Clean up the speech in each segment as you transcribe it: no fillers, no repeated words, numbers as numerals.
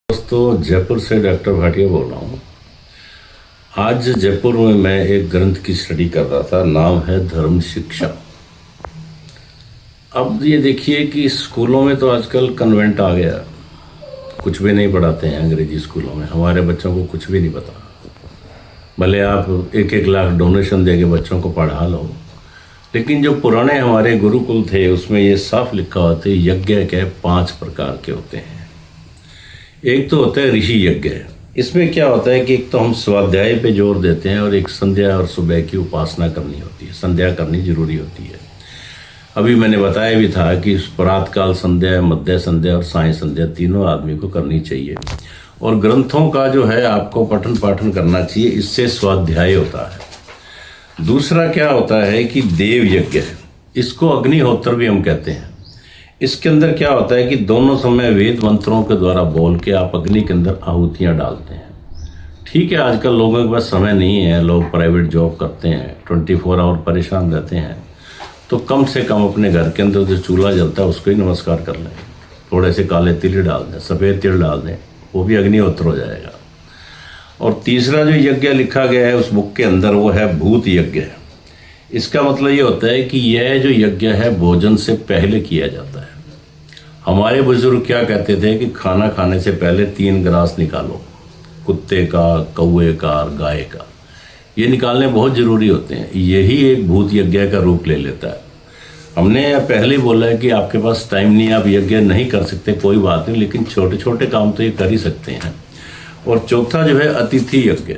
दोस्तों, जयपुर से डॉक्टर भाटिया बोल रहा हूँ। आज जयपुर में मैं एक ग्रंथ की स्टडी कर रहा था, नाम है धर्म शिक्षा। अब ये देखिए कि स्कूलों में तो आजकल कन्वेंट आ गया, कुछ भी नहीं पढ़ाते हैं अंग्रेजी स्कूलों में। हमारे बच्चों को कुछ भी नहीं पता, भले आप 1-1 लाख डोनेशन दे के बच्चों को पढ़ा लो, लेकिन जो पुराने हमारे गुरुकुल थे उसमें ये साफ लिखा होता है यज्ञ के 5 प्रकार के होते हैं। एक तो होता है ऋषि यज्ञ। इसमें क्या होता है कि एक तो हम स्वाध्याय पे जोर देते हैं और एक संध्या और सुबह की उपासना करनी होती है, संध्या करनी जरूरी होती है। अभी मैंने बताया भी था कि प्रातःकाल संध्या, मध्य संध्या और साय संध्या तीनों आदमी को करनी चाहिए और ग्रंथों का जो है आपको पठन पाठन करना चाहिए, इससे स्वाध्याय होता है। दूसरा क्या होता है कि देव यज्ञ है, इसको अग्निहोत्र भी हम कहते हैं। इसके अंदर क्या होता है कि दोनों समय वेद मंत्रों के द्वारा बोल के आप अग्नि के अंदर आहुतियाँ डालते हैं। ठीक है, आजकल लोगों के पास समय नहीं है, लोग प्राइवेट जॉब करते हैं, 24 आवर परेशान रहते हैं, तो कम से कम अपने घर के अंदर जो चूल्हा जलता है उसको ही नमस्कार कर लें, थोड़े से काले तिल डाल दें, सफ़ेद तिल डाल दें, वो भी अग्निहोत्र हो जाएगा। और तीसरा जो यज्ञ लिखा गया है उस बुक के अंदर वो है भूत यज्ञ। इसका मतलब ये होता है कि यह जो यज्ञ है भोजन से पहले किया जाता है। हमारे बुजुर्ग क्या कहते थे कि खाना खाने से पहले 3 गिलास निकालो, कुत्ते का, कौवे का और गाय का, ये निकालने बहुत ज़रूरी होते हैं। यही एक भूत यज्ञ का रूप ले लेता है। हमने पहले बोला है कि आपके पास टाइम नहीं, आप यज्ञ नहीं कर सकते, कोई बात नहीं, लेकिन छोटे छोटे काम तो ये कर ही सकते हैं। और चौथा जो है अतिथि यज्ञ।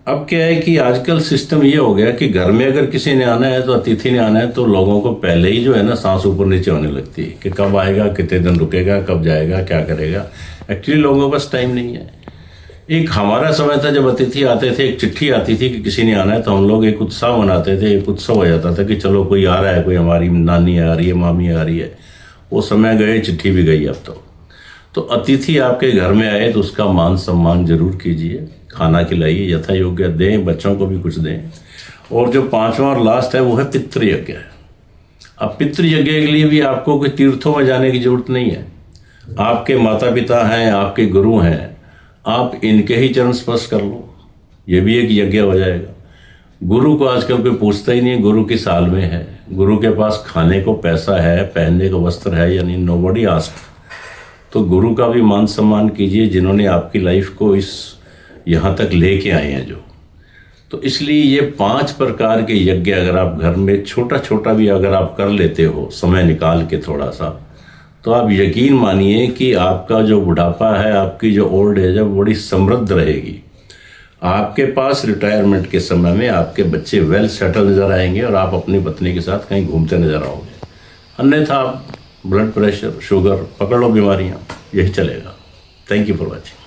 अब क्या है कि आजकल सिस्टम ये हो गया कि घर में अगर किसी ने आना है तो अतिथि ने आना है तो लोगों को पहले ही जो है ना सांस ऊपर नीचे होने लगती है कि कब आएगा, कितने दिन रुकेगा, कब जाएगा, क्या करेगा। एक्चुअली लोगों के पास टाइम नहीं है। एक हमारा समय था जब अतिथि आते थे, एक चिट्ठी आती थी कि किसी ने आना है, तो हम लोग एक उत्साह मनाते थे, एक उत्सव हो जाता था कि चलो कोई आ रहा है, कोई हमारी नानी आ रही है, मामी आ रही है। वो समय गए, चिट्ठी भी गई। अब तो अतिथि आपके घर में आए तो उसका मान सम्मान जरूर कीजिए, खाना खिलाइए, यथा योग्य दें, बच्चों को भी कुछ दें। और जो 5वां और लास्ट है वो है पितृ यज्ञ। अब पितृ यज्ञ के लिए भी आपको कोई तीर्थों में जाने की जरूरत नहीं है। आपके माता पिता हैं, आपके गुरु हैं, आप इनके ही चरण स्पर्श कर लो, ये भी एक यज्ञ हो जाएगा। गुरु को आजकल कोई पूछता ही नहीं है, गुरु किस हाल में है, गुरु के पास खाने को पैसा है, पहनने को वस्त्र है या नहीं, नोबडी आस्क्ड। तो गुरु का भी मान सम्मान कीजिए जिन्होंने आपकी लाइफ को इस यहाँ तक लेके आए हैं जो। तो इसलिए ये 5 प्रकार के यज्ञ अगर आप घर में छोटा छोटा भी अगर आप कर लेते हो समय निकाल के थोड़ा सा, तो आप यकीन मानिए कि आपका जो बुढ़ापा है, आपकी जो ओल्ड एज है, बड़ी समृद्ध रहेगी। आपके पास रिटायरमेंट के समय में आपके बच्चे वेल सेटल नजर आएंगे और आप अपनी पत्नी के साथ कहीं घूमते नजर आओगे। अन्यथा आप ब्लड प्रेशर, शुगर पकड़ लो, बीमारियां, यही चलेगा। Thank you for watching.